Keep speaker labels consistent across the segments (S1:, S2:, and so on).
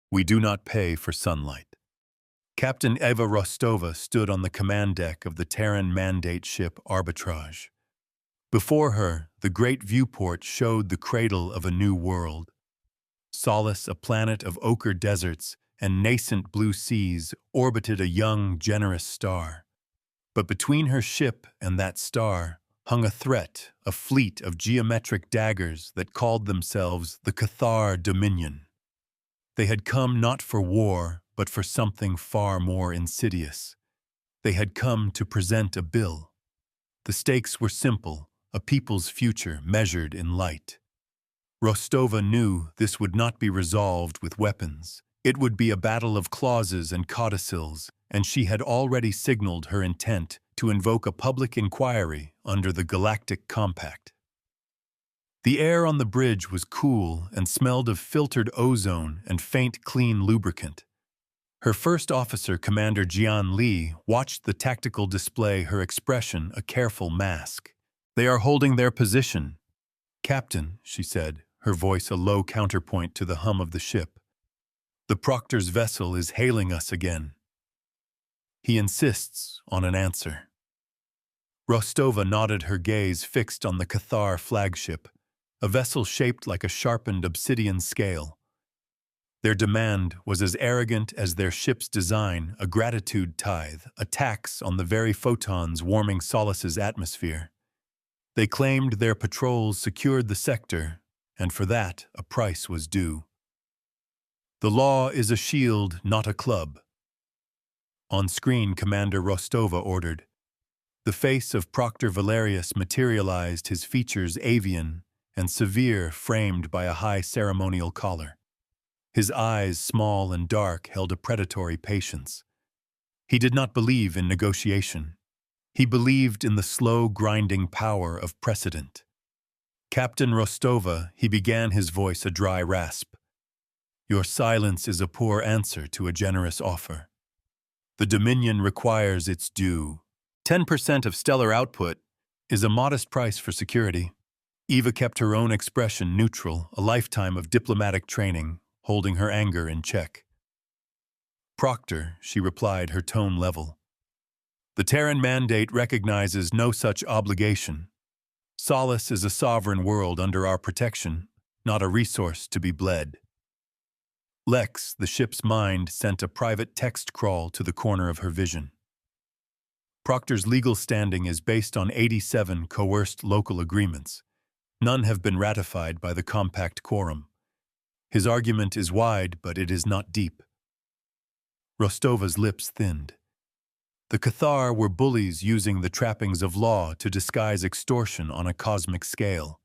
S1: We do not pay for sunlight. Captain Eva Rostova stood on the command deck of the Terran Mandate ship Arbitrage. Before her, the great viewport showed the cradle of a new world. Solace, a planet of ochre deserts and nascent blue seas, orbited a young, generous star. But between her ship and that star hung a threat, a fleet of geometric daggers that called themselves the Cathar Dominion. They had come not for war, but for something far more insidious. They had come to present a bill. The stakes were simple, a people's future measured in light. Rostova knew this would not be resolved with weapons. It would be a battle of clauses and codicils, and she had already signaled her intent to invoke a public inquiry under the Galactic Compact. The air on the bridge was cool and smelled of filtered ozone and faint, clean lubricant. Her first officer, Commander Jian Li, watched the tactical display, her expression a careful mask. "They are holding their position." "Captain," she said, her voice a low counterpoint to the hum of the ship. "The Proctor's vessel is hailing us again." He insists on an answer. Rostova nodded, her gaze fixed on the Cathar flagship, a vessel shaped like a sharpened obsidian scale. Their demand was as arrogant as their ship's design, a gratitude tithe, a tax on the very photons warming Solace's atmosphere. They claimed their patrols secured the sector, and for that a price was due. "The law is a shield, not a club." On screen, Commander Rostova ordered. The face of Proctor Valerius materialized, his features avian and severe, framed by a high ceremonial collar. His eyes, small and dark, held a predatory patience. He did not believe in negotiation. He believed in the slow, grinding power of precedent. "Captain Rostova," he began, his voice a dry rasp. "Your silence is a poor answer to a generous offer. The Dominion requires its due. 10% of stellar output is a modest price for security." Eva kept her own expression neutral, a lifetime of diplomatic training, holding her anger in check. "Proctor," she replied, her tone level. "The Terran Mandate recognizes no such obligation. Solace is a sovereign world under our protection, not a resource to be bled." Lex, the ship's mind, sent a private text crawl to the corner of her vision. Proctor's legal standing is based on 87 coerced local agreements. None have been ratified by the compact quorum. His argument is wide, but it is not deep. Rostova's lips thinned. The Cathar were bullies using the trappings of law to disguise extortion on a cosmic scale.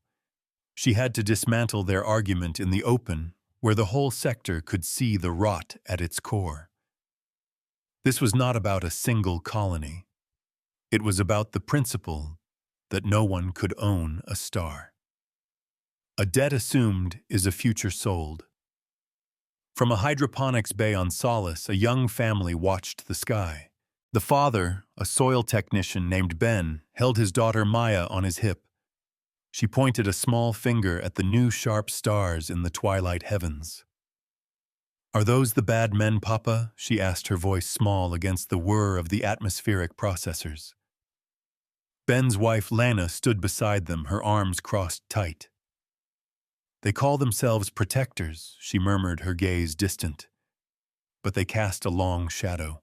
S1: She had to dismantle their argument in the open, where the whole sector could see the rot at its core. This was not about a single colony. It was about the principle that no one could own a star. A debt assumed is a future sold. From a hydroponics bay on Solace, a young family watched the sky. The father, a soil technician named Ben, held his daughter Maya on his hip. She pointed a small finger at the new sharp stars in the twilight heavens. "Are those the bad men, Papa?" she asked, her voice small against the whir of the atmospheric processors. Ben's wife Lana stood beside them, her arms crossed tight. "They call themselves protectors," she murmured, her gaze distant. But they cast a long shadow.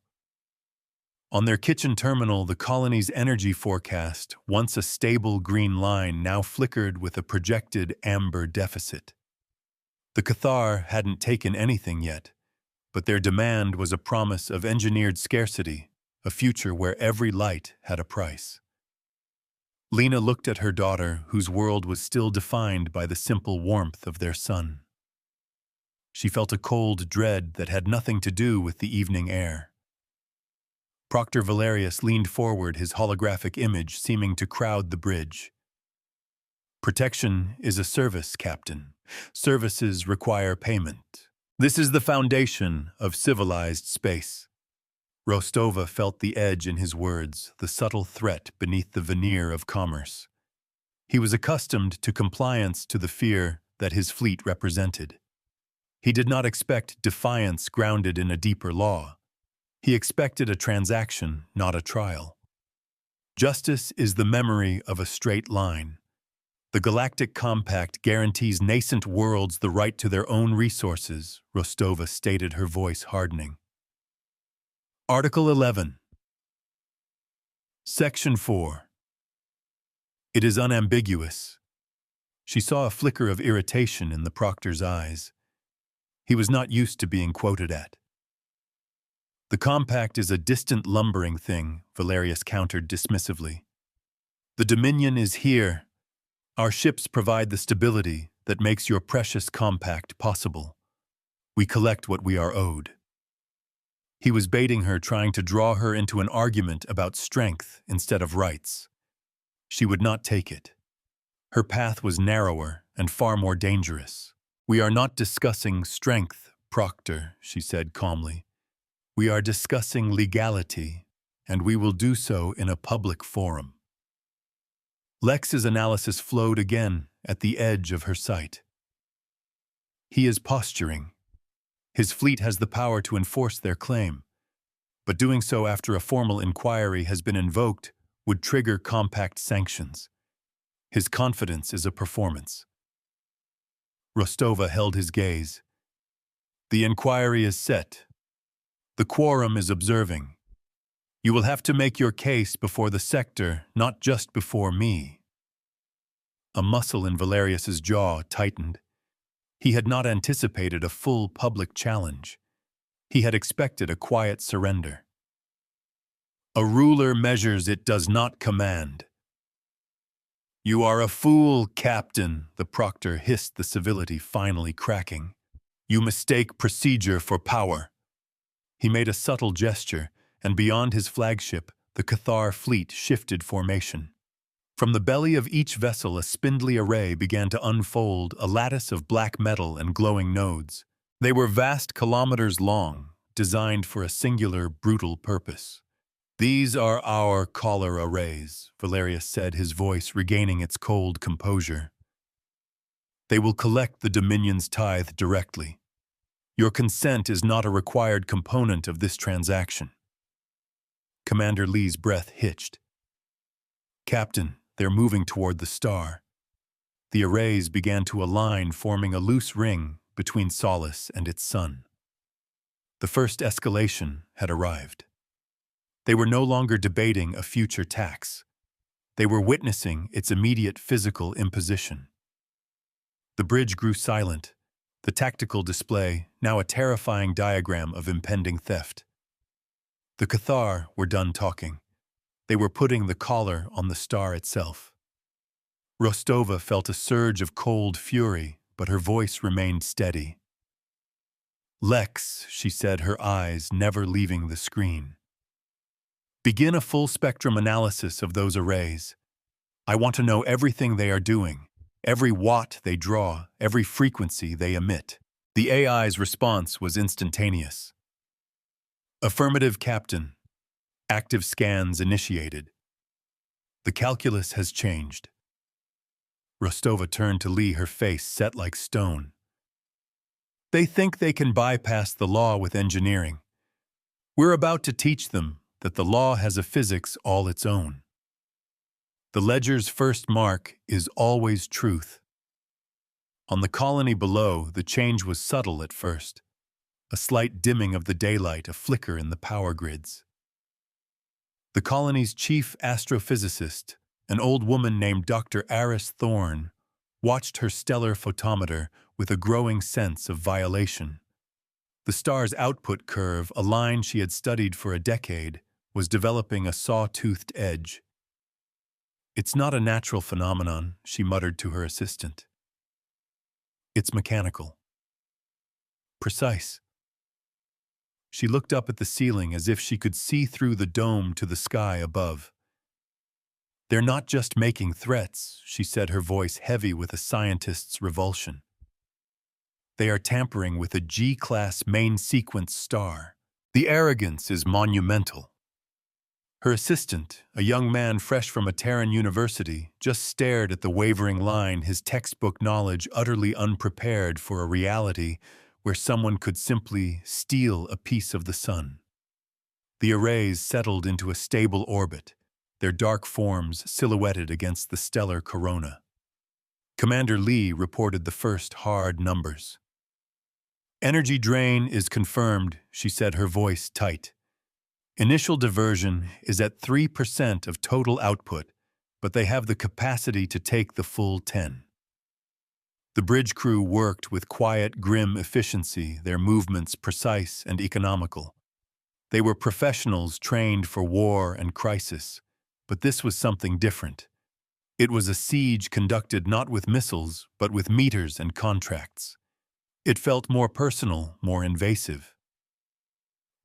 S1: On their kitchen terminal, the colony's energy forecast, once a stable green line, now flickered with a projected amber deficit. The Cathar hadn't taken anything yet, but their demand was a promise of engineered scarcity, a future where every light had a price. Lena looked at her daughter, whose world was still defined by the simple warmth of their sun. She felt a cold dread that had nothing to do with the evening air. Proctor Valerius leaned forward, his holographic image seeming to crowd the bridge. "Protection is a service, Captain. Services require payment. This is the foundation of civilized space." Rostova felt the edge in his words, the subtle threat beneath the veneer of commerce. He was accustomed to compliance, to the fear that his fleet represented. He did not expect defiance grounded in a deeper law. He expected a transaction, not a trial. Justice is the memory of a straight line. The Galactic Compact guarantees nascent worlds the right to their own resources, Rostova stated, her voice hardening. Article 11. Section 4. It is unambiguous. She saw a flicker of irritation in the proctor's eyes. He was not used to being quoted at. The compact is a distant lumbering thing, Valerius countered dismissively. The Dominion is here. Our ships provide the stability that makes your precious compact possible. We collect what we are owed. He was baiting her, trying to draw her into an argument about strength instead of rights. She would not take it. Her path was narrower and far more dangerous. We are not discussing strength, Proctor, she said calmly. We are discussing legality, and we will do so in a public forum. Lex's analysis flowed again at the edge of her sight. He is posturing. His fleet has the power to enforce their claim, but doing so after a formal inquiry has been invoked would trigger compact sanctions. His confidence is a performance. Rostova held his gaze. The inquiry is set. The quorum is observing. You will have to make your case before the sector, not just before me. A muscle in Valerius's jaw tightened. He had not anticipated a full public challenge. He had expected a quiet surrender. A ruler measures it does not command. You are a fool, Captain, the proctor hissed, the civility finally cracking. You mistake procedure for power. He made a subtle gesture, and beyond his flagship, the Cathar fleet shifted formation. From the belly of each vessel a spindly array began to unfold, a lattice of black metal and glowing nodes. They were vast kilometers long, designed for a singular, brutal purpose. These are our collar arrays, Valerius said, his voice regaining its cold composure. They will collect the Dominion's tithe directly. Your consent is not a required component of this transaction. Commander Lee's breath hitched. Captain, they're moving toward the star. The arrays began to align, forming a loose ring between Solace and its sun. The first escalation had arrived. They were no longer debating a future tax. They were witnessing its immediate physical imposition. The bridge grew silent, the tactical display now a terrifying diagram of impending theft. The Cathar were done talking. They were putting the collar on the star itself. Rostova felt a surge of cold fury, but her voice remained steady. Lex, she said, her eyes never leaving the screen. Begin a full-spectrum analysis of those arrays. I want to know everything they are doing, every watt they draw, every frequency they emit. The AI's response was instantaneous. Affirmative, Captain. Active scans initiated. The calculus has changed. Rostova turned to Lee, her face set like stone. They think they can bypass the law with engineering. We're about to teach them that the law has a physics all its own. The ledger's first mark is always truth. On the colony below, the change was subtle at first. A slight dimming of the daylight, a flicker in the power grids. The colony's chief astrophysicist, an old woman named Dr. Aris Thorne, watched her stellar photometer with a growing sense of violation. The star's output curve, a line she had studied for a decade, was developing a saw-toothed edge. It's not a natural phenomenon, she muttered to her assistant. It's mechanical. Precise. She looked up at the ceiling as if she could see through the dome to the sky above. They're not just making threats, she said, her voice heavy with a scientist's revulsion. They are tampering with a G-class main sequence star. The arrogance is monumental. Her assistant, a young man fresh from a Terran university, just stared at the wavering line, his textbook knowledge utterly unprepared for a reality where someone could simply steal a piece of the sun. The arrays settled into a stable orbit, their dark forms silhouetted against the stellar corona. Commander Lee reported the first hard numbers. "Energy drain is confirmed," she said, her voice tight. "Initial diversion is at 3% of total output, but they have the capacity to take the full 10. The bridge crew worked with quiet, grim efficiency, their movements precise and economical. They were professionals trained for war and crisis, but this was something different. It was a siege conducted not with missiles, but with meters and contracts. It felt more personal, more invasive.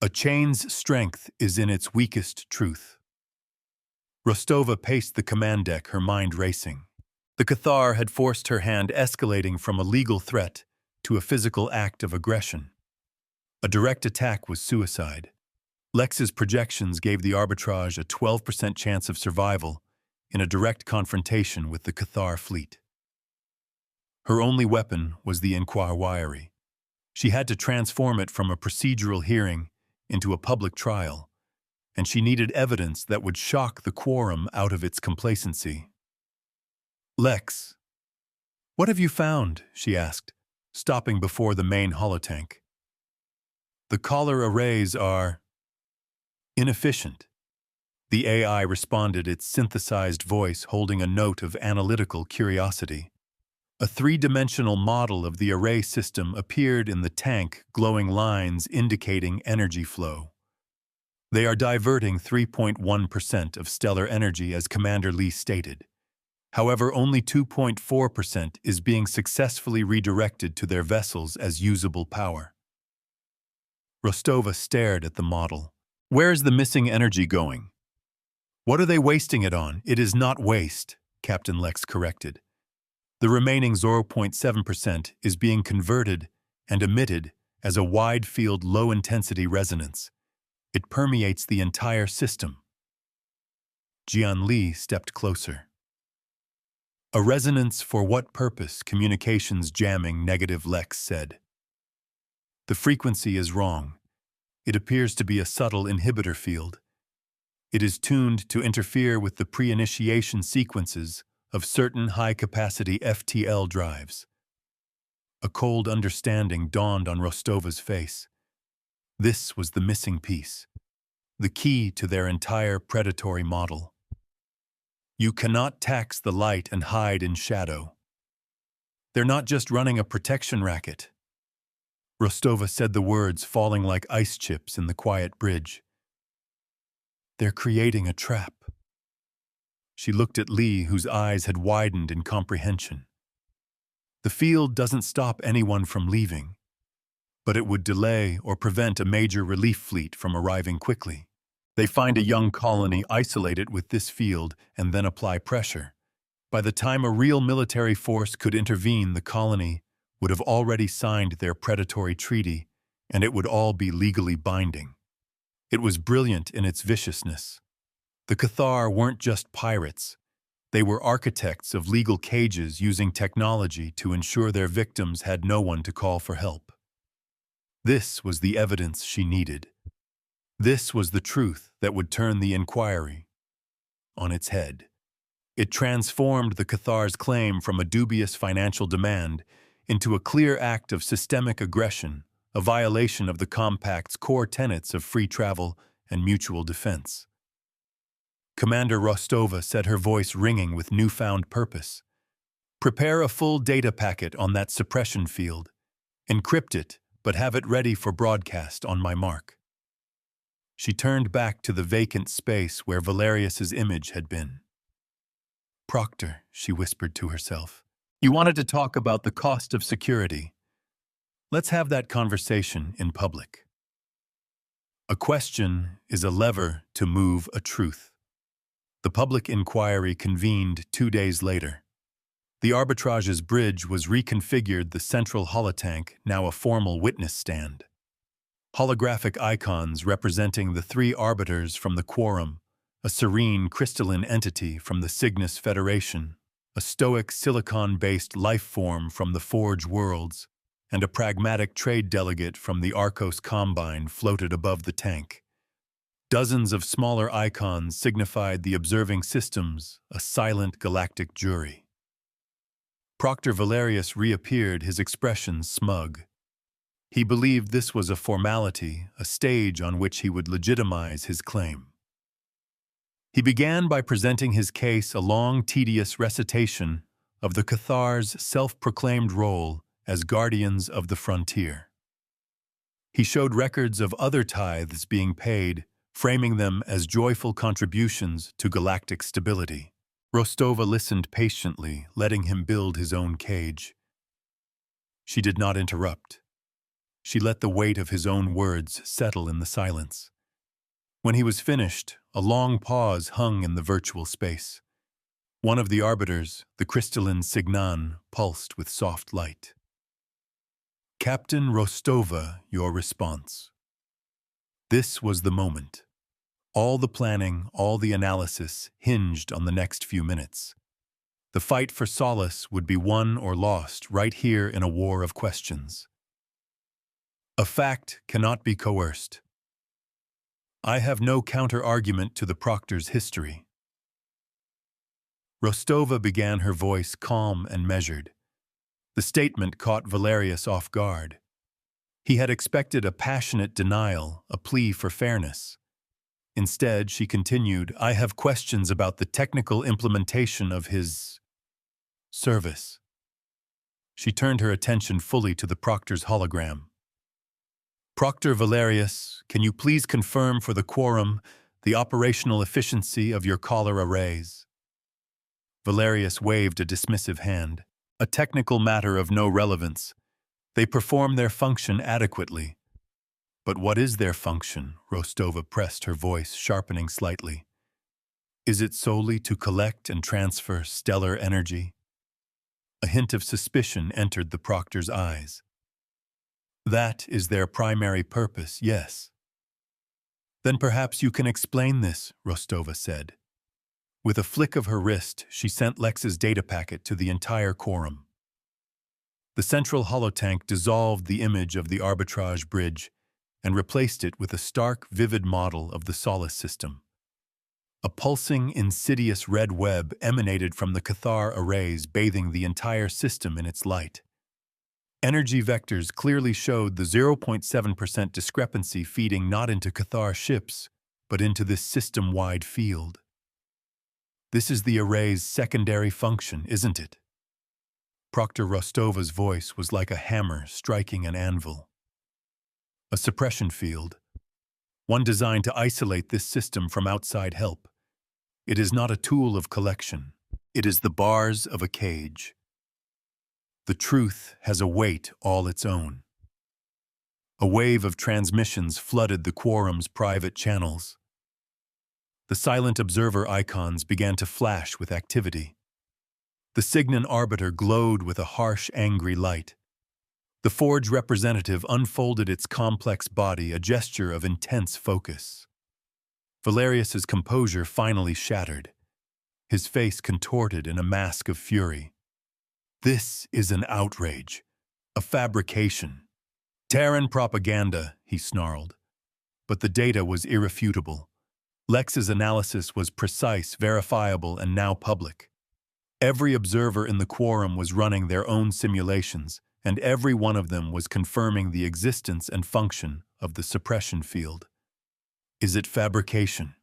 S1: A chain's strength is in its weakest truth. Rostova paced the command deck, her mind racing. The Cathar had forced her hand, escalating from a legal threat to a physical act of aggression. A direct attack was suicide. Lex's projections gave the arbitrage a 12% chance of survival in a direct confrontation with the Cathar fleet. Her only weapon was the inquiry. She had to transform it from a procedural hearing into a public trial, and she needed evidence that would shock the quorum out of its complacency. "Lex, what have you found?" she asked, stopping before the main holotank. "The collar arrays are inefficient." The AI responded, its synthesized voice holding a note of analytical curiosity. A three-dimensional model of the array system appeared in the tank, glowing lines indicating energy flow. "They are diverting 3.1% of stellar energy, as Commander Lee stated. However, only 2.4% is being successfully redirected to their vessels as usable power." Rostova stared at the model. "Where is the missing energy going?" "What are they wasting it on?" "It is not waste," Captain Lex corrected. "The remaining 0.7% is being converted and emitted as a wide-field, low-intensity resonance. It permeates the entire system." Jian Li stepped closer. "A resonance for what purpose?" "Communications jamming," Negative Lex said. "The frequency is wrong. It appears to be a subtle inhibitor field. It is tuned to interfere with the pre-initiation sequences of certain high-capacity FTL drives." A cold understanding dawned on Rostova's face. This was the missing piece, the key to their entire predatory model. You cannot tax the light and hide in shadow. They're not just running a protection racket. Rostova said the words falling like ice chips in the quiet bridge. They're creating a trap. She looked at Lee, whose eyes had widened in comprehension. The field doesn't stop anyone from leaving, but it would delay or prevent a major relief fleet from arriving quickly. They find a young colony, isolate it with this field, and then apply pressure. By the time a real military force could intervene, the colony would have already signed their predatory treaty, and it would all be legally binding. It was brilliant in its viciousness. The Cathar weren't just pirates. They were architects of legal cages, using technology to ensure their victims had no one to call for help. This was the evidence she needed. This was the truth that would turn the inquiry on its head. It transformed the Cathar's claim from a dubious financial demand into a clear act of systemic aggression, a violation of the Compact's core tenets of free travel and mutual defense. Commander Rostova said, her voice ringing with newfound purpose. "Prepare a full data packet on that suppression field. Encrypt it, but have it ready for broadcast on my mark." She turned back to the vacant space where Valerius's image had been. "Proctor," she whispered to herself, "you wanted to talk about the cost of security. Let's have that conversation in public." A question is a lever to move a truth. The public inquiry convened 2 days later. The arbitrage's bridge was reconfigured, the central holotank now a formal witness stand. Holographic icons representing the three arbiters from the Quorum, a serene crystalline entity from the Cygnus Federation, a stoic silicon-based life form from the Forge Worlds, and a pragmatic trade delegate from the Arcos Combine floated above the tank. Dozens of smaller icons signified the observing systems, a silent galactic jury. Proctor Valerius reappeared, his expression smug. He believed this was a formality, a stage on which he would legitimize his claim. He began by presenting his case, a long, tedious recitation of the Cathar's self-proclaimed role as guardians of the frontier. He showed records of other tithes being paid, framing them as joyful contributions to galactic stability. Rostova listened patiently, letting him build his own cage. She did not interrupt. She let the weight of his own words settle in the silence. When he was finished, a long pause hung in the virtual space. One of the arbiters, the crystalline Signan, pulsed with soft light. "Captain Rostova, your response." This was the moment. All the planning, all the analysis hinged on the next few minutes. The fight for solace would be won or lost right here in a war of questions. A fact cannot be coerced. I have no counter-argument to the proctor's history. Rostova began, her voice calm and measured. The statement caught Valerius off guard. He had expected a passionate denial, a plea for fairness. Instead, she continued, "I have questions about the technical implementation of his service." She turned her attention fully to the proctor's hologram. "Proctor Valerius, can you please confirm for the quorum the operational efficiency of your collar arrays?" Valerius waved a dismissive hand. "A technical matter of no relevance. They perform their function adequately." "But what is their function?" Rostova pressed, her voice sharpening slightly. "Is it solely to collect and transfer stellar energy?" A hint of suspicion entered the proctor's eyes. "That is their primary purpose, yes." "Then perhaps you can explain this," Rostova said. With a flick of her wrist, she sent Lex's data packet to the entire quorum. The central holotank dissolved the image of the arbitrage bridge and replaced it with a stark, vivid model of the Solace system. A pulsing, insidious red web emanated from the Cathar arrays, bathing the entire system in its light. Energy vectors clearly showed the 0.7% discrepancy feeding not into Cathar ships, but into this system-wide field. "This is the array's secondary function, isn't it?" Proctor Rostova's voice was like a hammer striking an anvil. "A suppression field, one designed to isolate this system from outside help. It is not a tool of collection. It is the bars of a cage. The truth has a weight all its own." A wave of transmissions flooded the quorum's private channels. The silent observer icons began to flash with activity. The Signan arbiter glowed with a harsh, angry light. The Forge representative unfolded its complex body, a gesture of intense focus. Valerius's composure finally shattered. His face contorted in a mask of fury. "This is an outrage, a fabrication. Terran propaganda," he snarled. But the data was irrefutable. Lex's analysis was precise, verifiable, and now public. Every observer in the quorum was running their own simulations, and every one of them was confirming the existence and function of the suppression field. "Is it fabrication?"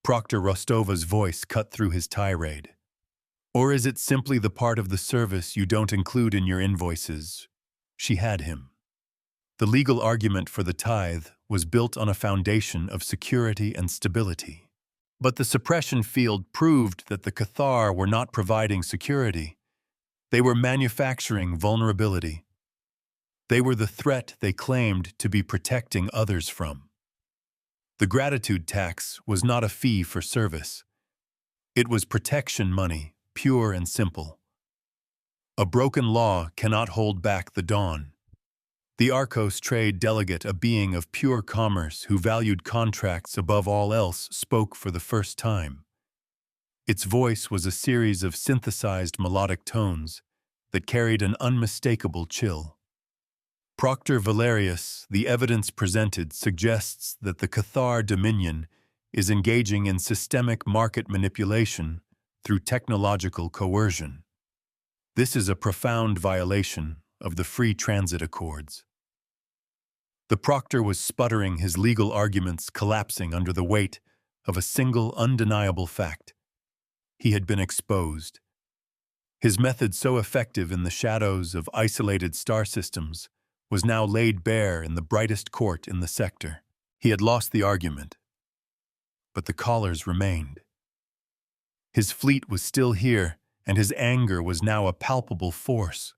S1: Proctor Rostova's voice cut through his tirade. "Or is it simply the part of the service you don't include in your invoices?" She had him. The legal argument for the tithe was built on a foundation of security and stability. But the suppression field proved that the Cathar were not providing security. They were manufacturing vulnerability. They were the threat they claimed to be protecting others from. The gratitude tax was not a fee for service. It was protection money, pure and simple. A broken law cannot hold back the dawn. The Arcos trade delegate, a being of pure commerce who valued contracts above all else, spoke for the first time. Its voice was a series of synthesized melodic tones that carried an unmistakable chill. Proctor Valerius, the evidence presented suggests that the Cathar Dominion is engaging in systemic market manipulation through technological coercion. This is a profound violation of the Free Transit Accords. The proctor was sputtering, his legal arguments collapsing under the weight of a single undeniable fact. He had been exposed. His method, so effective in the shadows of isolated star systems, was now laid bare in the brightest court in the sector. He had lost the argument, but the collars remained. His fleet was still here, and his anger was now a palpable force.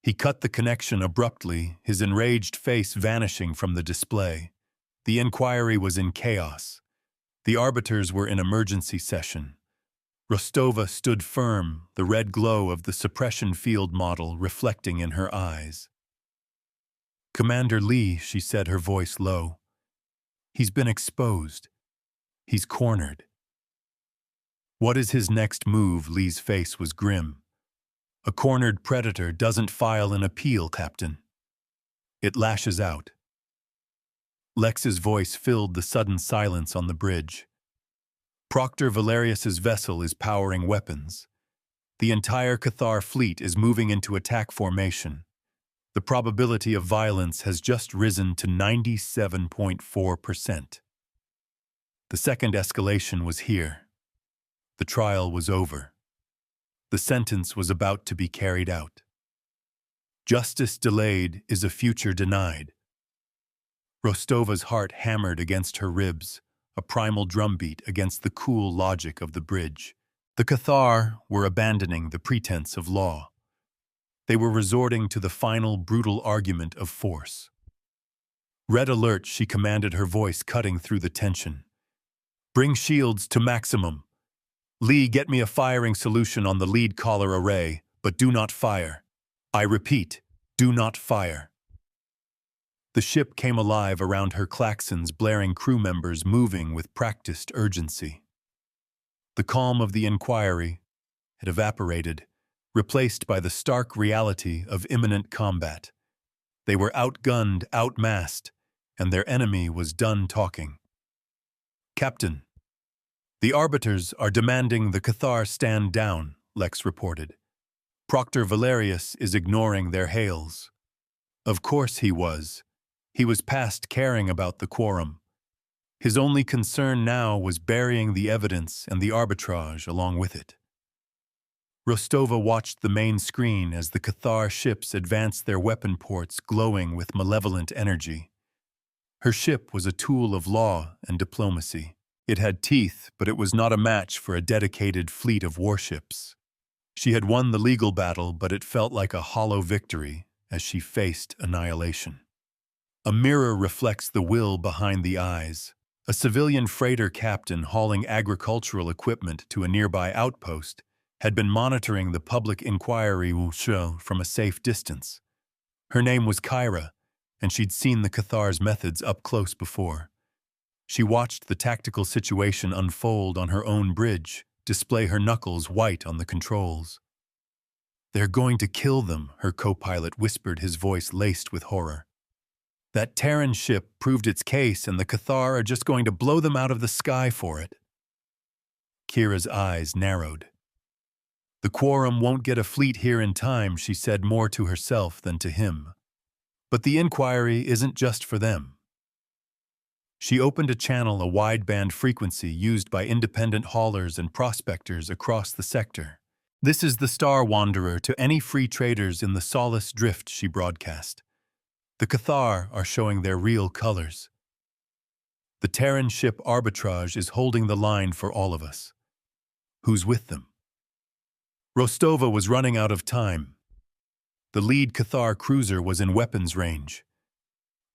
S1: He cut the connection abruptly, his enraged face vanishing from the display. The inquiry was in chaos. The arbiters were in emergency session. Rostova stood firm, the red glow of the suppression field model reflecting in her eyes. "Commander Lee," she said, her voice low. "He's been exposed. He's cornered." "What is his next move?" Lee's face was grim. "A cornered predator doesn't file an appeal, Captain. It lashes out." Lex's voice filled the sudden silence on the bridge. "Proctor Valerius's vessel is powering weapons. The entire Cathar fleet is moving into attack formation. The probability of violence has just risen to 97.4%. The second escalation was here. The trial was over. The sentence was about to be carried out. Justice delayed is a future denied. Rostova's heart hammered against her ribs, a primal drumbeat against the cool logic of the bridge. The Cathar were abandoning the pretense of law. They were resorting to the final brutal argument of force. "Red alert," she commanded, her voice cutting through the tension. "Bring shields to maximum. Lee, get me a firing solution on the lead collar array, but do not fire. I repeat, do not fire." The ship came alive around her claxons, blaring crew members moving with practiced urgency. The calm of the inquiry had evaporated, replaced by the stark reality of imminent combat. They were outgunned, outmassed, and their enemy was done talking. "Captain, the arbiters are demanding the Cathar stand down," Lex reported. "Proctor Valerius is ignoring their hails." Of course he was. He was past caring about the quorum. His only concern now was burying the evidence and the arbitrage along with it. Rostova watched the main screen as the Cathar ships advanced, their weapon ports glowing with malevolent energy. Her ship was a tool of law and diplomacy. It had teeth, but it was not a match for a dedicated fleet of warships. She had won the legal battle, but it felt like a hollow victory as she faced annihilation. A mirror reflects the will behind the eyes. A civilian freighter captain hauling agricultural equipment to a nearby outpost had been monitoring the public inquiry from a safe distance. Her name was Kyra, and she'd seen the Cathar's methods up close before. She watched the tactical situation unfold on her own bridge, display her knuckles white on the controls. "They're going to kill them," her co-pilot whispered, his voice laced with horror. "That Terran ship proved its case, and the Cathar are just going to blow them out of the sky for it." Kira's eyes narrowed. "The quorum won't get a fleet here in time," she said, more to herself than to him. "But the inquiry isn't just for them." She opened a channel, a wideband frequency used by independent haulers and prospectors across the sector. "This is the Star Wanderer to any free traders in the Solace Drift," she broadcast. "The Cathar are showing their real colors. The Terran ship Arbitrage is holding the line for all of us. Who's with them?" Rostova was running out of time. The lead Cathar cruiser was in weapons range.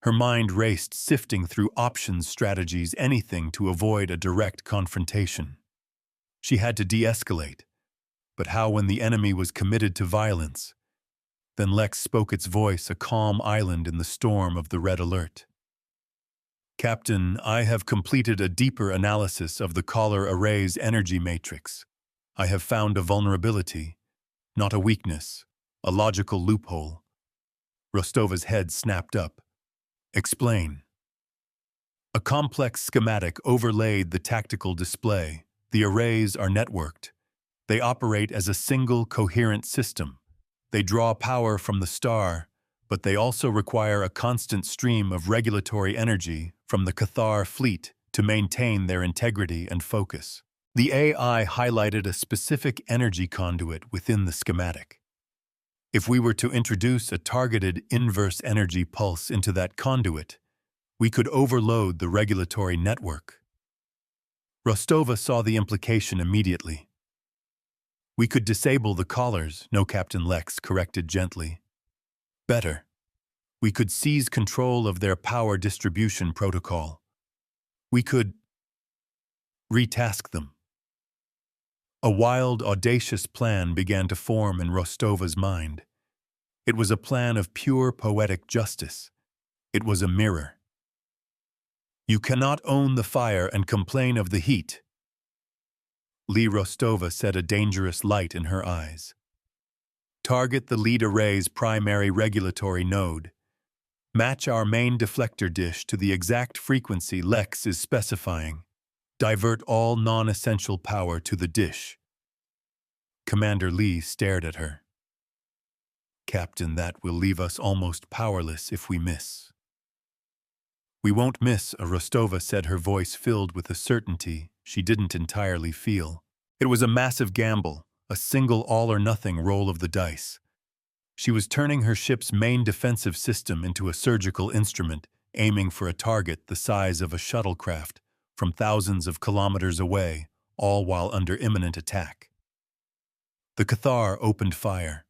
S1: Her mind raced, sifting through options, strategies, anything to avoid a direct confrontation. She had to de-escalate. But how when the enemy was committed to violence? Then Lex spoke, its voice a calm island in the storm of the red alert. "Captain, I have completed a deeper analysis of the collar array's energy matrix. I have found a vulnerability, not a weakness, a logical loophole." Rostova's head snapped up. Explain. A complex schematic overlaid the tactical display. The arrays are networked. They operate as a single coherent system. They draw power from the star, but they also require a constant stream of regulatory energy from the Cathar fleet to maintain their integrity and focus. The AI highlighted a specific energy conduit within the schematic. If we were to introduce a targeted inverse energy pulse into that conduit, we could overload the regulatory network. Rostova saw the implication immediately. We could disable the collars, no, Captain Lex corrected gently. Better. We could seize control of their power distribution protocol. We could retask them. A wild, audacious plan began to form in Rostova's mind. It was a plan of pure poetic justice. It was a mirror. You cannot own the fire and complain of the heat. Lee Rostova said, a dangerous light in her eyes. Target the lead array's primary regulatory node. Match our main deflector dish to the exact frequency Lex is specifying. Divert all non-essential power to the dish. Commander Lee stared at her. Captain, that will leave us almost powerless if we miss. We won't miss, Rostova said, her voice filled with a certainty she didn't entirely feel. It was a massive gamble, a single all-or-nothing roll of the dice. She was turning her ship's main defensive system into a surgical instrument, aiming for a target the size of a shuttlecraft from thousands of kilometers away, all while under imminent attack. The Cathar opened fire.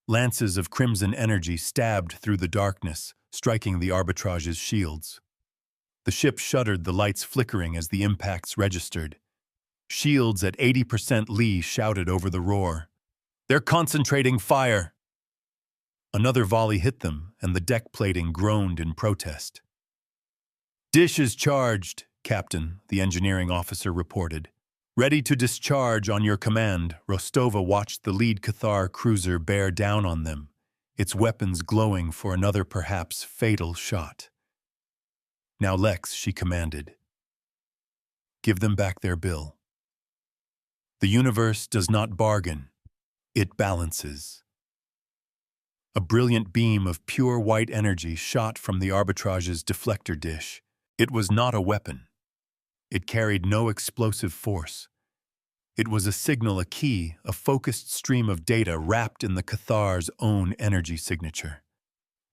S1: Lances of crimson energy stabbed through the darkness, striking the arbitrage's shields. The ship shuddered, the lights flickering as the impacts registered. Shields at 80% Lee shouted over the roar. They're concentrating fire! Another volley hit them, and the deck plating groaned in protest. Dish is charged, Captain, the engineering officer reported. Ready to discharge on your command. Rostova watched the lead Cathar cruiser bear down on them, its weapons glowing for another perhaps fatal shot. Now, Lex, she commanded. Give them back their bill. The universe does not bargain. It balances. A brilliant beam of pure white energy shot from the arbitrage's deflector dish. It was not a weapon. It carried no explosive force. It was a signal, a key, a focused stream of data wrapped in the Cathar's own energy signature.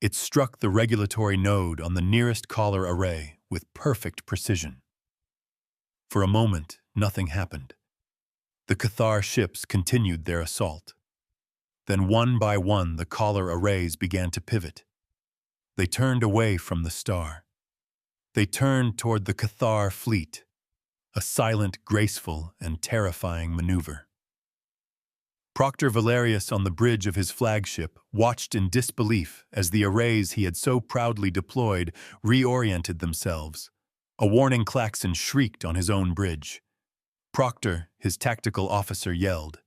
S1: It struck the regulatory node on the nearest collar array with perfect precision. For a moment, nothing happened. The Cathar ships continued their assault. Then one by one the collar arrays began to pivot. They turned away from the star. They turned toward the Cathar fleet, a silent, graceful, and terrifying maneuver. Proctor Valerius, on the bridge of his flagship, watched in disbelief as the arrays he had so proudly deployed reoriented themselves. A warning klaxon shrieked on his own bridge. Proctor, his tactical officer, yelled.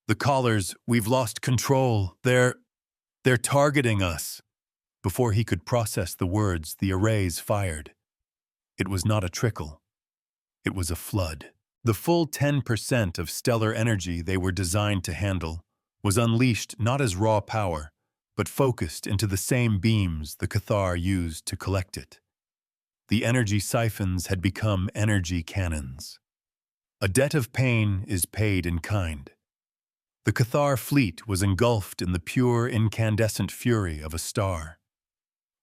S1: The collars, we've lost control. They're targeting us. Before he could process the words, the arrays fired. It was not a trickle. It was a flood. The full 10% of stellar energy they were designed to handle was unleashed not as raw power, but focused into the same beams the Cathar used to collect it. The energy siphons had become energy cannons. A debt of pain is paid in kind. The Cathar fleet was engulfed in the pure, incandescent fury of a star.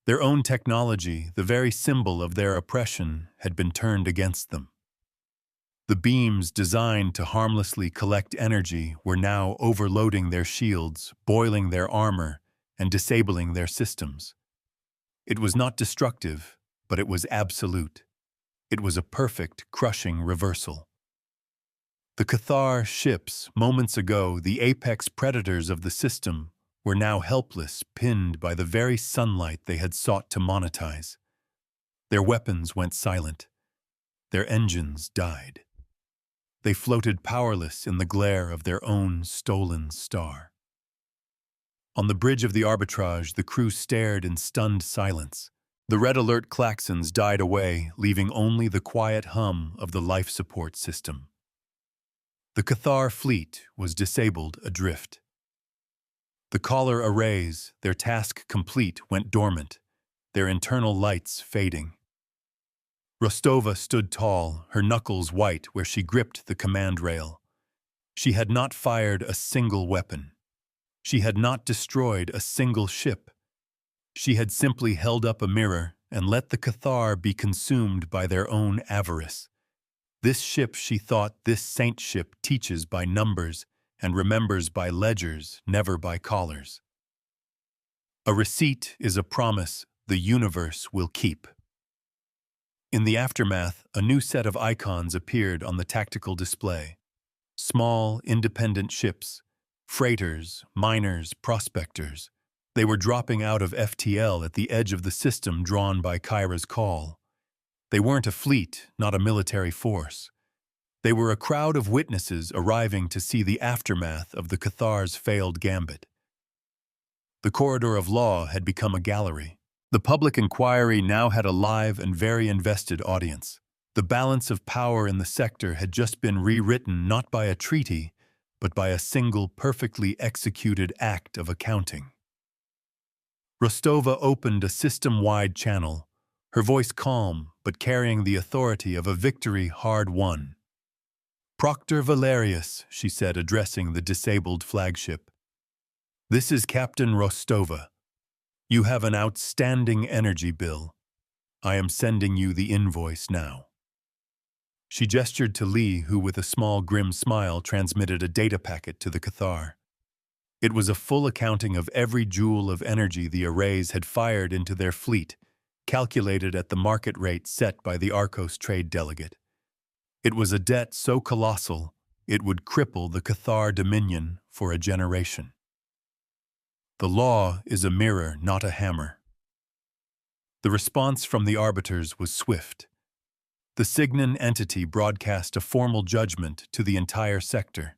S1: Their own technology, the very symbol of their oppression, had been turned against them. The beams designed to harmlessly collect energy were now overloading their shields, boiling their armor, and disabling their systems. It was not destructive, but it was absolute. It was a perfect, crushing reversal. The Cathar ships, moments ago the apex predators of the system, were now helpless, pinned by the very sunlight they had sought to monetize. Their weapons went silent. Their engines died. They floated powerless in the glare of their own stolen star. On the bridge of the arbitrage, the crew stared in stunned silence. The red alert klaxons died away, leaving only the quiet hum of the life support system. The Cathar fleet was disabled adrift. The collar arrays, their task complete, went dormant, their internal lights fading. Rostova stood tall, her knuckles white where she gripped the command rail. She had not fired a single weapon. She had not destroyed a single ship. She had simply held up a mirror and let the Cathar be consumed by their own avarice. This ship, she thought, this saint ship teaches by numbers and remembers by ledgers, never by collars. A receipt is a promise the universe will keep. In the aftermath, a new set of icons appeared on the tactical display. Small, independent ships, freighters, miners, prospectors. They were dropping out of FTL at the edge of the system drawn by Kyra's call. They weren't a fleet, not a military force. They were a crowd of witnesses arriving to see the aftermath of the Cathar's failed gambit. The corridor of law had become a gallery. The public inquiry now had a live and very invested audience. The balance of power in the sector had just been rewritten not by a treaty, but by a single perfectly executed act of accounting. Rostova opened a system-wide channel, her voice calm but carrying the authority of a victory hard won. "Proctor Valerius," she said, addressing the disabled flagship. "This is Captain Rostova. You have an outstanding energy bill. I am sending you the invoice now." She gestured to Lee, who with a small grim smile transmitted a data packet to the Cathar. It was a full accounting of every joule of energy the arrays had fired into their fleet, calculated at the market rate set by the Arcos trade delegate. It was a debt so colossal it would cripple the Cathar dominion for a generation. The law is a mirror, not a hammer. The response from the arbiters was swift. The Signan entity broadcast a formal judgment to the entire sector.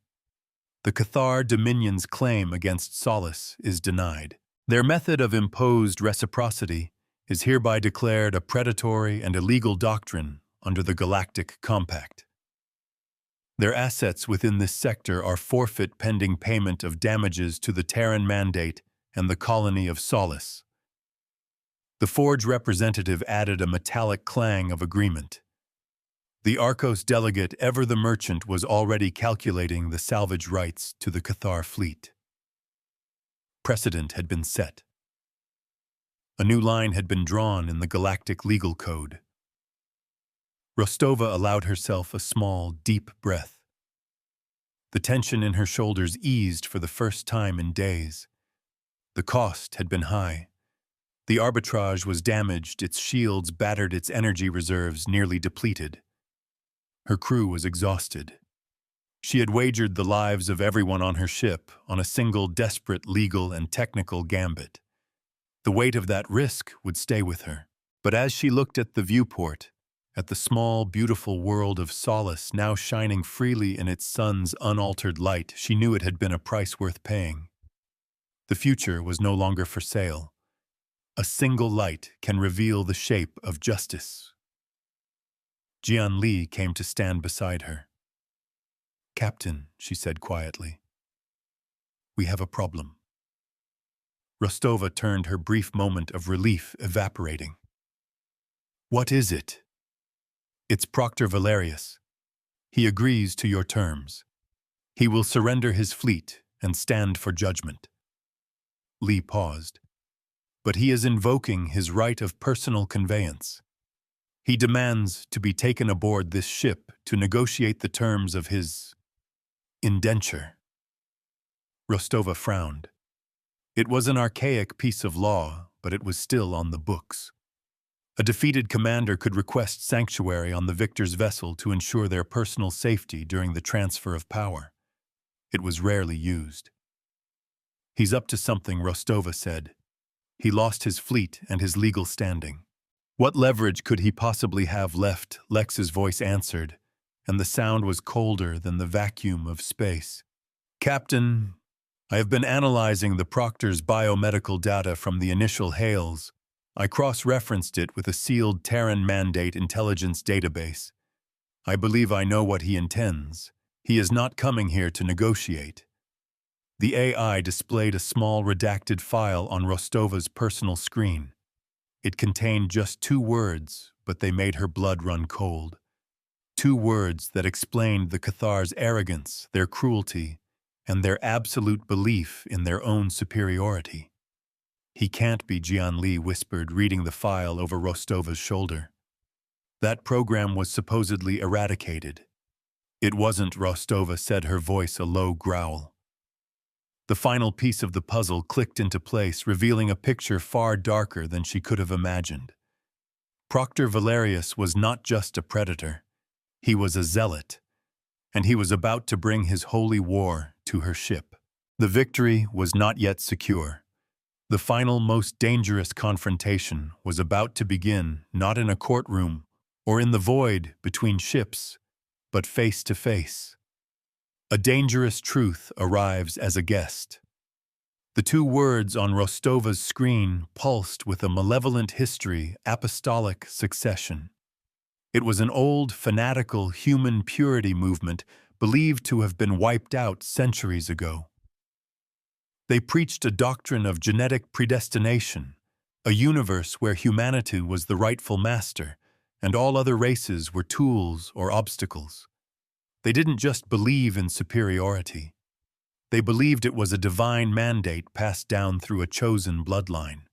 S1: The Cathar Dominion's claim against Solace is denied. Their method of imposed reciprocity is hereby declared a predatory and illegal doctrine under the Galactic Compact. Their assets within this sector are forfeit pending payment of damages to the Terran Mandate and the colony of Solace. The Forge representative added a metallic clang of agreement. The Arcos delegate, ever the merchant, was already calculating the salvage rights to the Cathar fleet. Precedent had been set. A new line had been drawn in the Galactic legal code. Rostova allowed herself a small, deep breath. The tension in her shoulders eased for the first time in days. The cost had been high. The arbitrage was damaged, its shields battered, its energy reserves nearly depleted. Her crew was exhausted. She had wagered the lives of everyone on her ship on a single desperate legal and technical gambit. The weight of that risk would stay with her. But as she looked at the viewport, at the small, beautiful world of Solace now shining freely in its sun's unaltered light, she knew it had been a price worth paying. The future was no longer for sale. A single light can reveal the shape of justice. Jian Li came to stand beside her. "Captain," she said quietly, "we have a problem." Rostova turned, her brief moment of relief evaporating. "What is it?" "It's Proctor Valerius. He agrees to your terms. He will surrender his fleet and stand for judgment." Li paused. "But he is invoking his right of personal conveyance. He demands to be taken aboard this ship to negotiate the terms of his indenture." Rostova frowned. It was an archaic piece of law, but it was still on the books. A defeated commander could request sanctuary on the victor's vessel to ensure their personal safety during the transfer of power. It was rarely used. "He's up to something," Rostova said. "He lost his fleet and his legal standing. What leverage could he possibly have left?" Lex's voice answered, and the sound was colder than the vacuum of space. "Captain, I have been analyzing the Proctor's biomedical data from the initial hails. I cross-referenced it with a sealed Terran Mandate intelligence database. I believe I know what he intends. He is not coming here to negotiate. The AI displayed a small redacted file on Rostova's personal screen. It contained just 2 words, but they made her blood run cold. 2 words that explained the Cathar's arrogance, their cruelty, and their absolute belief in their own superiority. "He can't be," Jianli whispered, reading the file over Rostova's shoulder. "That program was supposedly eradicated." "It wasn't," Rostova said, her voice a low growl. The final piece of the puzzle clicked into place, revealing a picture far darker than she could have imagined. Proctor Valerius was not just a predator. He was a zealot, and he was about to bring his holy war to her ship. The victory was not yet secure. The final, most dangerous confrontation was about to begin, not in a courtroom or in the void between ships, but face to face. A dangerous truth arrives as a guest. The 2 words on Rostova's screen pulsed with a malevolent history, apostolic succession. It was an old, fanatical human purity movement believed to have been wiped out centuries ago. They preached a doctrine of genetic predestination, a universe where humanity was the rightful master, and all other races were tools or obstacles. They didn't just believe in superiority. They believed it was a divine mandate passed down through a chosen bloodline.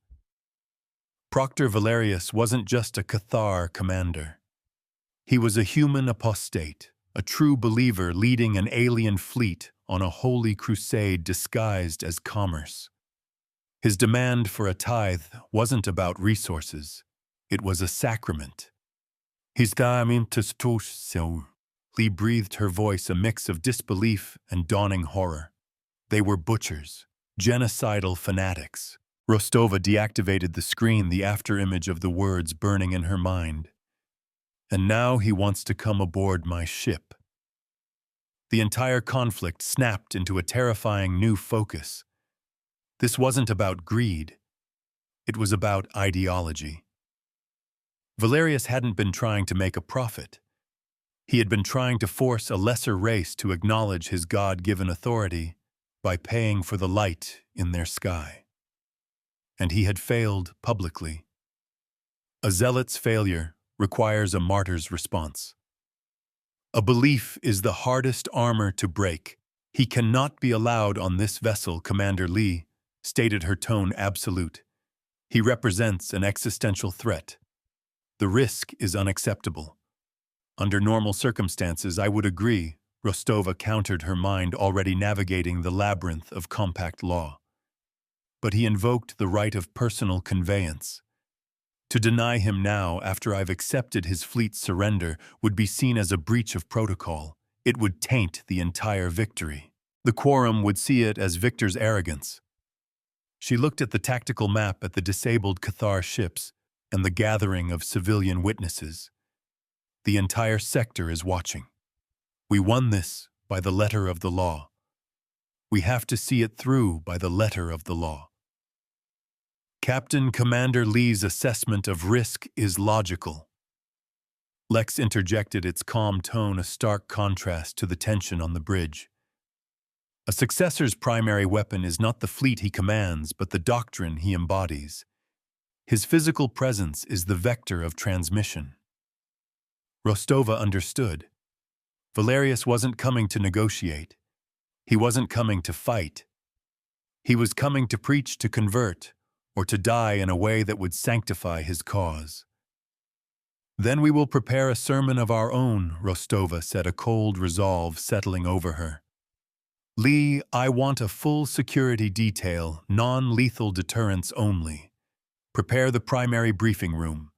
S1: Proctor Valerius wasn't just a Cathar commander. He was a human apostate, a true believer leading an alien fleet on a holy crusade disguised as commerce. His demand for a tithe wasn't about resources. It was a sacrament. Lee breathed, her voice a mix of disbelief and dawning horror. They were butchers, genocidal fanatics. Rostova deactivated the screen, the afterimage of the words burning in her mind. "And now he wants to come aboard my ship." The entire conflict snapped into a terrifying new focus. This wasn't about greed. It was about ideology. Valerius hadn't been trying to make a profit. He had been trying to force a lesser race to acknowledge his God-given authority by paying for the light in their sky. And he had failed publicly. A zealot's failure requires a martyr's response. A belief is the hardest armor to break. "He cannot be allowed on this vessel," Commander Lee stated, her tone absolute. "He represents an existential threat. The risk is unacceptable." "Under normal circumstances, I would agree," Rostova countered, her mind already navigating the labyrinth of compact law. But he invoked the right of personal conveyance. To deny him now, after I've accepted his fleet's surrender, would be seen as a breach of protocol. It would taint the entire victory. The quorum would see it as Victor's arrogance. She looked at the tactical map at the disabled Cathar ships and the gathering of civilian witnesses. The entire sector is watching. We won this by the letter of the law. We have to see it through by the letter of the law. Captain Commander Lee's assessment of risk is logical. Lex interjected, its calm tone a stark contrast to the tension on the bridge. A successor's primary weapon is not the fleet he commands, but the doctrine he embodies. His physical presence is the vector of transmission. Rostova understood. Valerius wasn't coming to negotiate. He wasn't coming to fight. He was coming to preach, to convert, or to die in a way that would sanctify his cause. "Then we will prepare a sermon of our own," Rostova said, a cold resolve settling over her. "Lee, I want a full security detail, non-lethal deterrence only. Prepare the primary briefing room.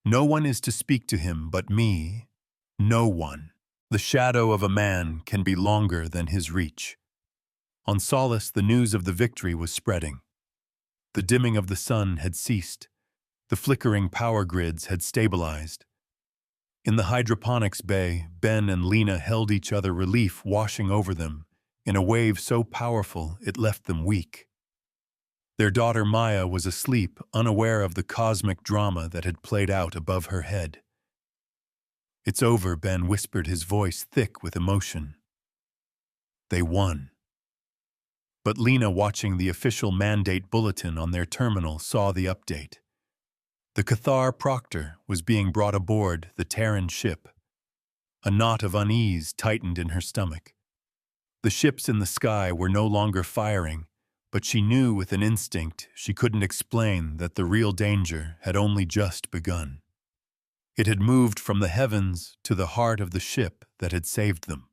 S1: No one is to speak to him but me. No one. The shadow of a man can be longer than his reach." On Solace, the news of the victory was spreading. The dimming of the sun had ceased. The flickering power grids had stabilized. In the hydroponics bay, Ben and Lena held each other, relief washing over them, in a wave so powerful it left them weak. Their daughter Maya was asleep, unaware of the cosmic drama that had played out above her head. "It's over," Ben whispered, his voice thick with emotion. They won. But Lena, watching the official mandate bulletin on their terminal, saw the update. The Cathar Proctor was being brought aboard the Terran ship. A knot of unease tightened in her stomach. The ships in the sky were no longer firing, but she knew with an instinct she couldn't explain that the real danger had only just begun. It had moved from the heavens to the heart of the ship that had saved them.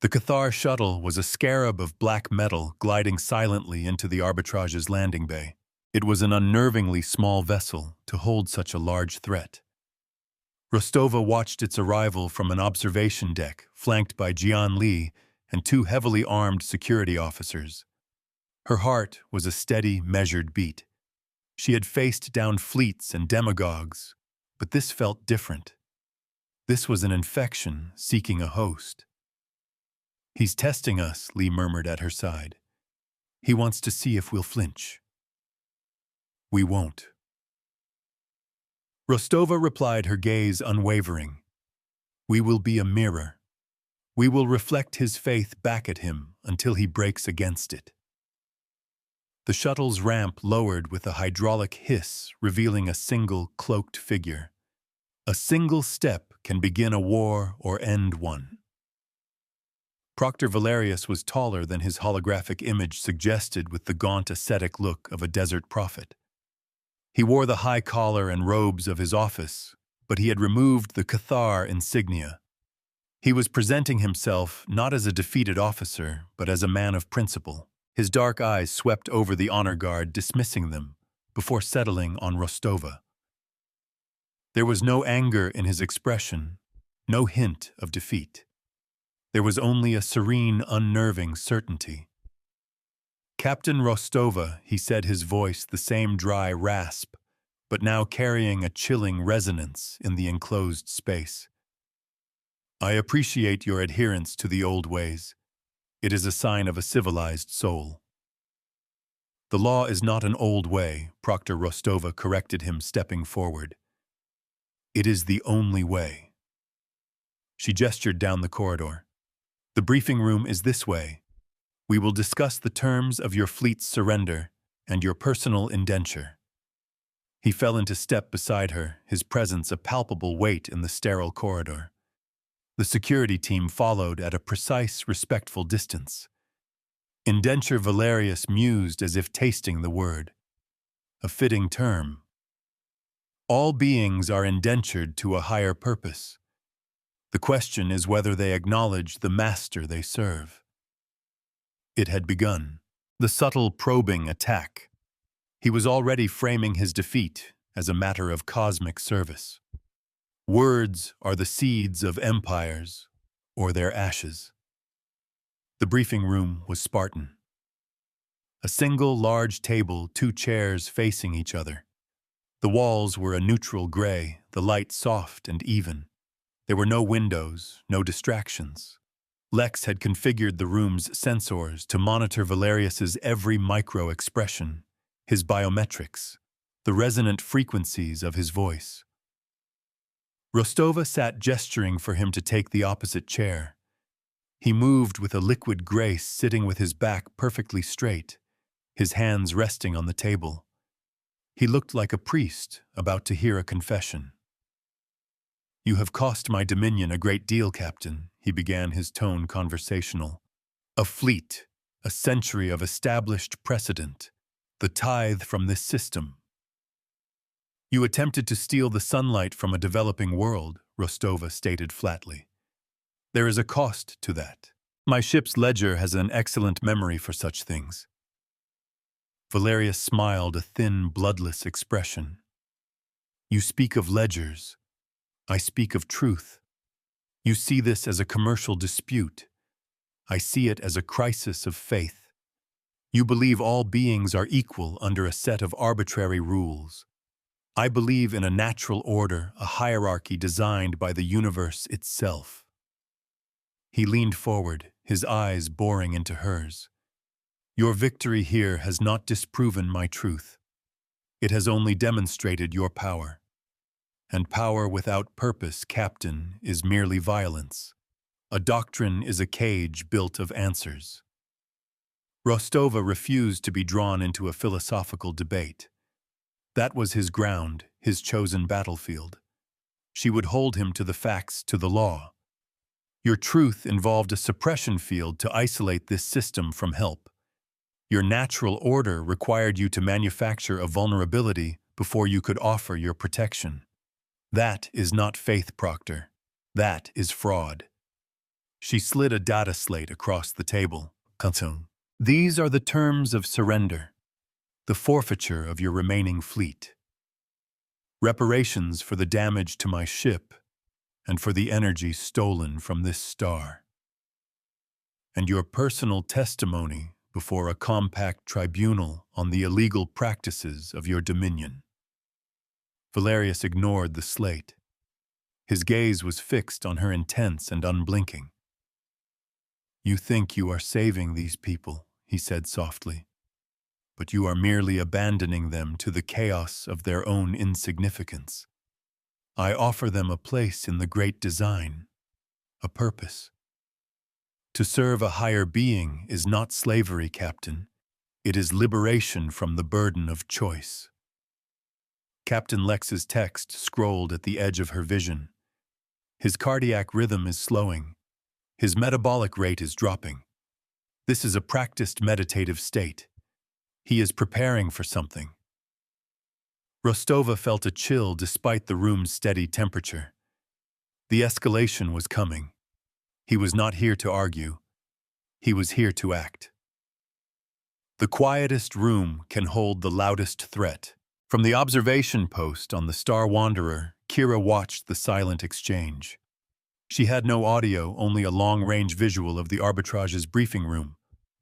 S1: The Cathar shuttle was a scarab of black metal gliding silently into the Arbitrage's landing bay. It was an unnervingly small vessel to hold such a large threat. Rostova watched its arrival from an observation deck flanked by Jian Li and two heavily armed security officers. Her heart was a steady, measured beat. She had faced down fleets and demagogues, but this felt different. This was an infection seeking a host. "He's testing us," Li murmured at her side. "He wants to see if we'll flinch." "We won't." Rostova replied, her gaze unwavering. "We will be a mirror. We will reflect his faith back at him until he breaks against it." The shuttle's ramp lowered with a hydraulic hiss, revealing a single cloaked figure. A single step can begin a war or end one. Proctor Valerius was taller than his holographic image suggested, with the gaunt ascetic look of a desert prophet. He wore the high collar and robes of his office, but he had removed the Cathar insignia. He was presenting himself not as a defeated officer, but as a man of principle. His dark eyes swept over the honor guard, dismissing them, before settling on Rostova. There was no anger in his expression, no hint of defeat. There was only a serene, unnerving certainty. "Captain Rostova," he said, his voice the same dry rasp, but now carrying a chilling resonance in the enclosed space. "I appreciate your adherence to the old ways. It is a sign of a civilized soul." "The law is not an old way," Proctor Rostova corrected him, stepping forward. "It is the only way." She gestured down the corridor. "The briefing room is this way. We will discuss the terms of your fleet's surrender and your personal indenture." He fell into step beside her, his presence a palpable weight in the sterile corridor. The security team followed at a precise, respectful distance. Indenture, Valerius mused as if tasting the word. A fitting term. All beings are indentured to a higher purpose. The question is whether they acknowledge the master they serve. It had begun. The subtle, probing attack. He was already framing his defeat as a matter of cosmic service. Words are the seeds of empires, or their ashes. The briefing room was Spartan. A single large table, two chairs facing each other. The walls were a neutral gray, the light soft and even. There were no windows, no distractions. Lex had configured the room's sensors to monitor Valerius's every micro-expression, his biometrics, the resonant frequencies of his voice. Rostova sat gesturing for him to take the opposite chair. He moved with a liquid grace, sitting with his back perfectly straight, his hands resting on the table. He looked like a priest about to hear a confession. "You have cost my dominion a great deal, Captain," he began, his tone conversational. "A fleet, a century of established precedent, the tithe from this system." "You attempted to steal the sunlight from a developing world," Rostova stated flatly. "There is a cost to that. My ship's ledger has an excellent memory for such things." Valerius smiled, a thin, bloodless expression. "You speak of ledgers. I speak of truth. You see this as a commercial dispute. I see it as a crisis of faith. You believe all beings are equal under a set of arbitrary rules. I believe in a natural order, a hierarchy designed by the universe itself." He leaned forward, his eyes boring into hers. Your victory here has not disproven my truth. It has only demonstrated your power. And power without purpose, Captain, is merely violence. A doctrine is a cage built of answers. Rostova refused to be drawn into a philosophical debate. That was his ground, his chosen battlefield. She would hold him to the facts, to the law. Your truth involved a suppression field to isolate this system from help. Your natural order required you to manufacture a vulnerability before you could offer your protection. That is not faith, Proctor. That is fraud. She slid a data slate across the table. These are the terms of surrender, the forfeiture of your remaining fleet. Reparations for the damage to my ship and for the energy stolen from this star. And your personal testimony before a compact tribunal on the illegal practices of your dominion. Valerius ignored the slate. His gaze was fixed on her, intense and unblinking. You think you are saving these people, he said softly, but you are merely abandoning them to the chaos of their own insignificance. I offer them a place in the great design, a purpose. To serve a higher being is not slavery, Captain. It is liberation from the burden of choice. Captain Lex's text scrolled at the edge of her vision. His cardiac rhythm is slowing. His metabolic rate is dropping. This is a practiced meditative state. He is preparing for something. Rostova felt a chill despite the room's steady temperature. The escalation was coming. He was not here to argue. He was here to act. The quietest room can hold the loudest threat. From the observation post on the Star Wanderer, Kira watched the silent exchange. She had no audio, only a long-range visual of the arbitrage's briefing room,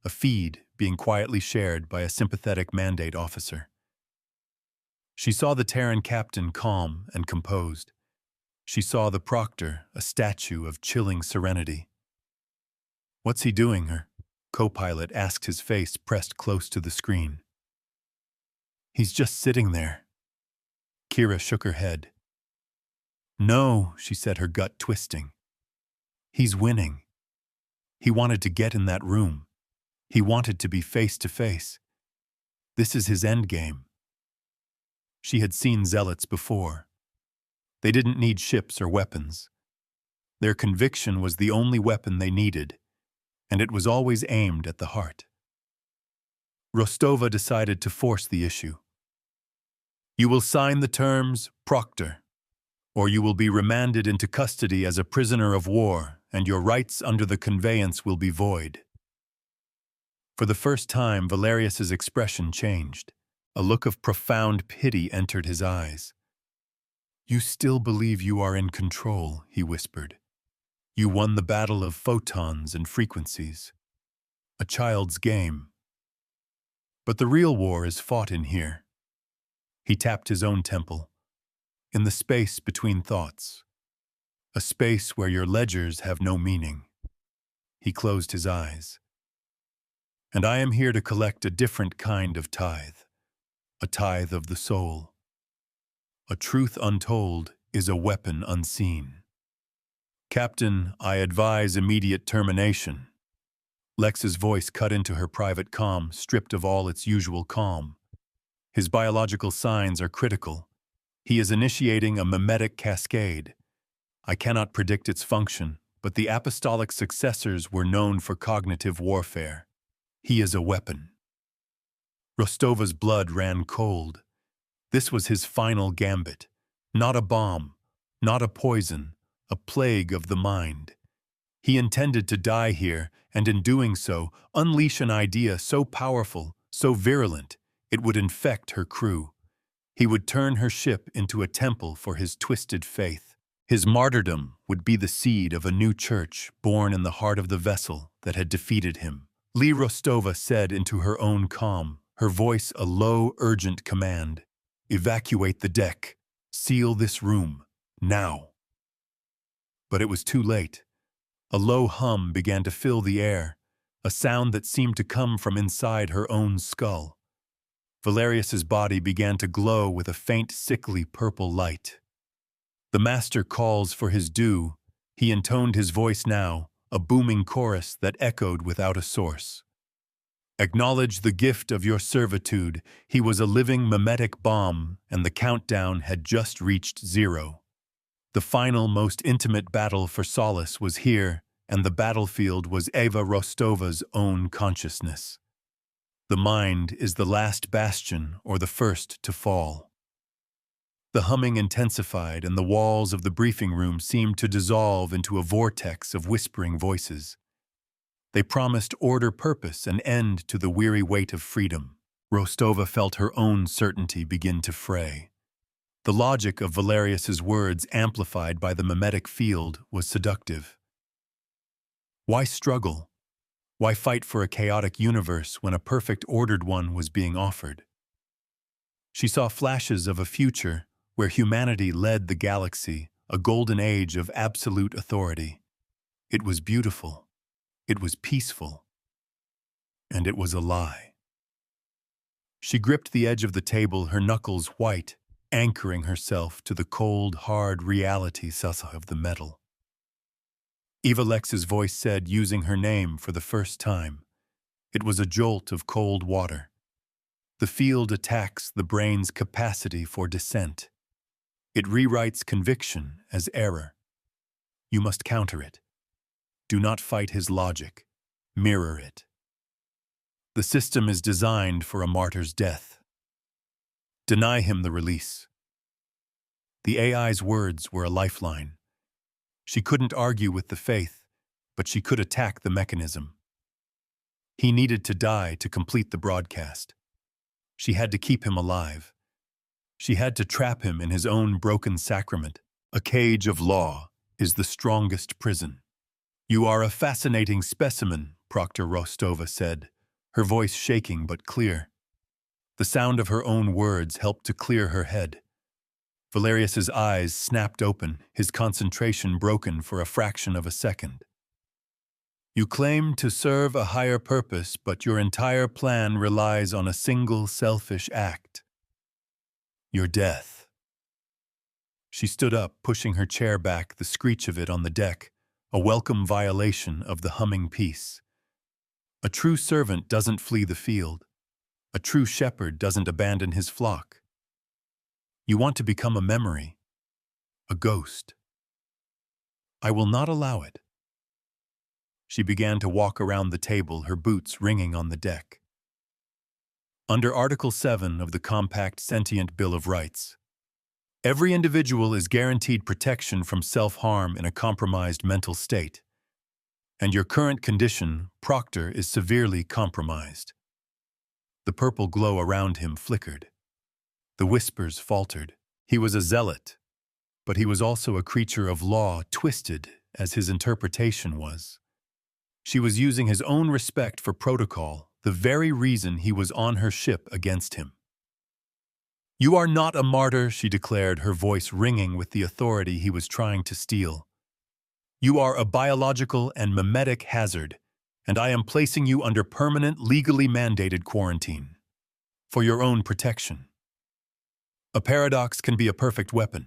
S1: a feed being quietly shared by a sympathetic mandate officer. She saw the Terran captain calm and composed. She saw the proctor, a statue of chilling serenity. What's he doing, her? Co-pilot asked, his face pressed close to the screen. He's just sitting there. Kira shook her head. No, she said, her gut twisting. He's winning. He wanted to get in that room. He wanted to be face to face. This is his endgame. She had seen zealots before. They didn't need ships or weapons. Their conviction was the only weapon they needed, and it was always aimed at the heart. Rostova decided to force the issue. You will sign the terms, Proctor, or you will be remanded into custody as a prisoner of war, and your rights under the conveyance will be void. For the first time, Valerius's expression changed. A look of profound pity entered his eyes. You still believe you are in control, he whispered. You won the battle of photons and frequencies. A child's game. But the real war is fought in here. He tapped his own temple. In the space between thoughts. A space where your ledgers have no meaning. He closed his eyes. And I am here to collect a different kind of tithe. A tithe of the soul. A truth untold is a weapon unseen. Captain, I advise immediate termination. Lex's voice cut into her private comm, stripped of all its usual calm. His biological signs are critical. He is initiating a mimetic cascade. I cannot predict its function, but the apostolic successors were known for cognitive warfare. He is a weapon. Rostova's blood ran cold. This was his final gambit. Not a bomb, not a poison, a plague of the mind. He intended to die here, and in doing so, unleash an idea so powerful, so virulent, it would infect her crew. He would turn her ship into a temple for his twisted faith. His martyrdom would be the seed of a new church born in the heart of the vessel that had defeated him. Lee Rostova said into her own calm, her voice a low, urgent command. Evacuate the deck. Seal this room. Now. But it was too late. A low hum began to fill the air, a sound that seemed to come from inside her own skull. Valerius's body began to glow with a faint, sickly purple light. The master calls for his due. He intoned his voice now, a booming chorus that echoed without a source. Acknowledge the gift of your servitude. He was a living mimetic bomb, and the countdown had just reached 0. The final, most intimate battle for Solace was here, and the battlefield was Eva Rostova's own consciousness. The mind is the last bastion or the first to fall. The humming intensified, and the walls of the briefing room seemed to dissolve into a vortex of whispering voices. They promised order, purpose, and end to the weary weight of freedom. Rostova felt her own certainty begin to fray. The logic of Valerius's words, amplified by the mimetic field, was seductive. Why struggle? Why fight for a chaotic universe when a perfect ordered one was being offered? She saw flashes of a future where humanity led the galaxy, a golden age of absolute authority. It was beautiful. It was peaceful. And it was a lie. She gripped the edge of the table, her knuckles white, anchoring herself to the cold, hard reality of the metal. Eva Lex's voice said, using her name for the first time. It was a jolt of cold water. The field attacks the brain's capacity for dissent. It rewrites conviction as error. You must counter it. Do not fight his logic. Mirror it. The system is designed for a martyr's death. Deny him the release. The AI's words were a lifeline. She couldn't argue with the faith, but she could attack the mechanism. He needed to die to complete the broadcast. She had to keep him alive. She had to trap him in his own broken sacrament. A cage of law is the strongest prison. You are a fascinating specimen, Proctor Rostova said, her voice shaking but clear. The sound of her own words helped to clear her head. Valerius's eyes snapped open, his concentration broken for a fraction of a second. You claim to serve a higher purpose, but your entire plan relies on a single selfish act. Your death. She stood up, pushing her chair back, the screech of it on the deck, a welcome violation of the humming peace. A true servant doesn't flee the field. A true shepherd doesn't abandon his flock. You want to become a memory, a ghost. I will not allow it. She began to walk around the table, her boots ringing on the deck. Under Article 7 of the Compact Sentient Bill of Rights, every individual is guaranteed protection from self-harm in a compromised mental state. And your current condition, Proctor, is severely compromised. The purple glow around him flickered. The whispers faltered. He was a zealot, but he was also a creature of law, twisted as his interpretation was. She was using his own respect for protocol, the very reason he was on her ship, against him. You are not a martyr, she declared, her voice ringing with the authority he was trying to steal. You are a biological and mimetic hazard, and I am placing you under permanent, legally mandated quarantine. For your own protection. A paradox can be a perfect weapon.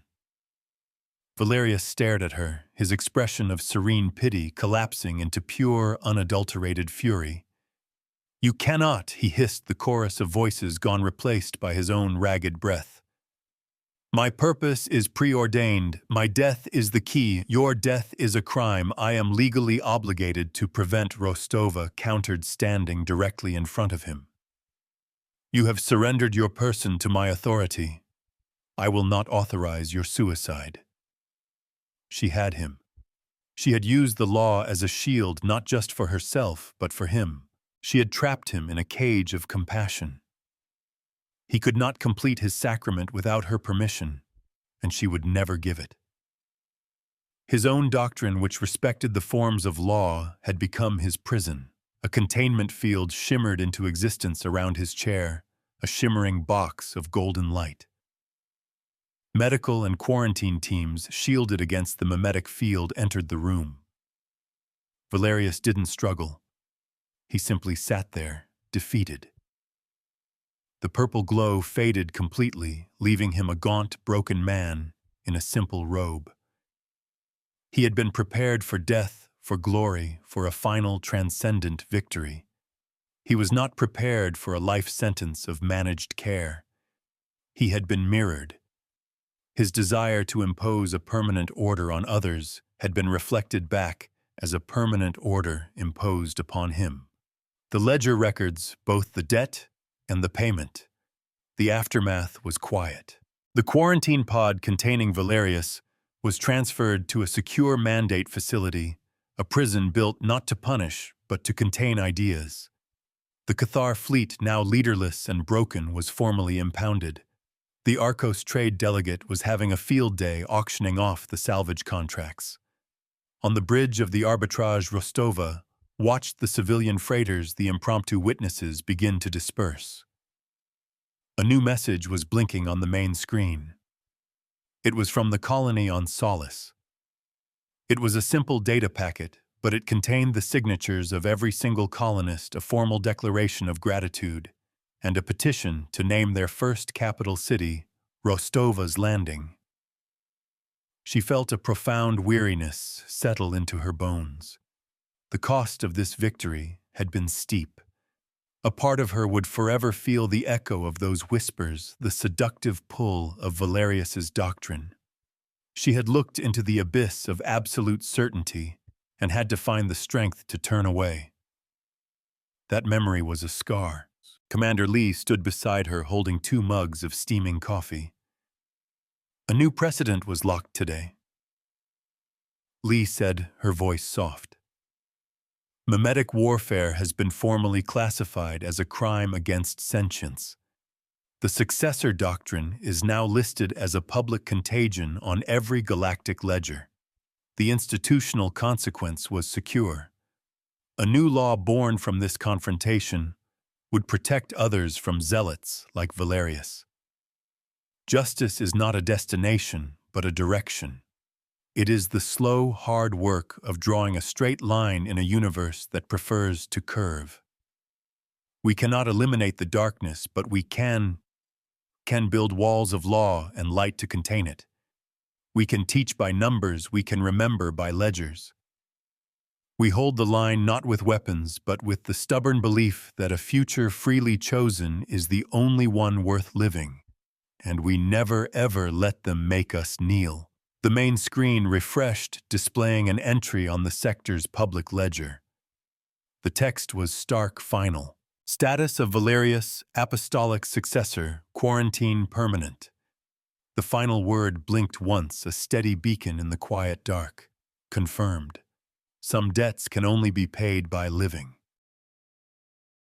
S1: Valerius stared at her, his expression of serene pity collapsing into pure, unadulterated fury. You cannot, he hissed, the chorus of voices gone replaced by his own ragged breath. My purpose is preordained. My death is the key. Your death is a crime. I am legally obligated to prevent, Rostova countered, standing directly in front of him. You have surrendered your person to my authority. I will not authorize your suicide. She had him. She had used the law as a shield not just for herself, but for him. She had trapped him in a cage of compassion. He could not complete his sacrament without her permission, and she would never give it. His own doctrine, which respected the forms of law, had become his prison. A containment field shimmered into existence around his chair, a shimmering box of golden light. Medical and quarantine teams, shielded against the mimetic field, entered the room. Valerius didn't struggle. He simply sat there, defeated. The purple glow faded completely, leaving him a gaunt, broken man in a simple robe. He had been prepared for death, for glory, for a final transcendent victory. He was not prepared for a life sentence of managed care. He had been mirrored. His desire to impose a permanent order on others had been reflected back as a permanent order imposed upon him. The ledger records both the debt and the payment. The aftermath was quiet. The quarantine pod containing Valerius was transferred to a secure mandate facility, a prison built not to punish, but to contain ideas. The Cathar fleet, now leaderless and broken, was formally impounded. The Arcos trade delegate was having a field day auctioning off the salvage contracts. On the bridge of the arbitrage Rostova, watched the civilian freighters, the impromptu witnesses, begin to disperse. A new message was blinking on the main screen. It was from the colony on Solace. It was a simple data packet, but it contained the signatures of every single colonist, a formal declaration of gratitude, and a petition to name their first capital city Rostova's Landing. She felt a profound weariness settle into her bones. The cost of this victory had been steep. A part of her would forever feel the echo of those whispers, the seductive pull of Valerius's doctrine. She had looked into the abyss of absolute certainty and had to find the strength to turn away. That memory was a scar. Commander Lee stood beside her holding 2 mugs of steaming coffee. A new precedent was locked today. Lee said, her voice soft. Mimetic warfare has been formally classified as a crime against sentience. The successor doctrine is now listed as a public contagion on every galactic ledger. The institutional consequence was secure. A new law born from this confrontation would protect others from zealots like Valerius. Justice is not a destination, but a direction. It is the slow, hard work of drawing a straight line in a universe that prefers to curve. We cannot eliminate the darkness, but we can build walls of law and light to contain it. We can teach by numbers, we can remember by ledgers. We hold the line not with weapons, but with the stubborn belief that a future freely chosen is the only one worth living, and we never ever let them make us kneel. The main screen refreshed, displaying an entry on the sector's public ledger. The text was stark final. Status of Valerius, apostolic successor, quarantine permanent. The final word blinked once, a steady beacon in the quiet dark. Confirmed. Some debts can only be paid by living.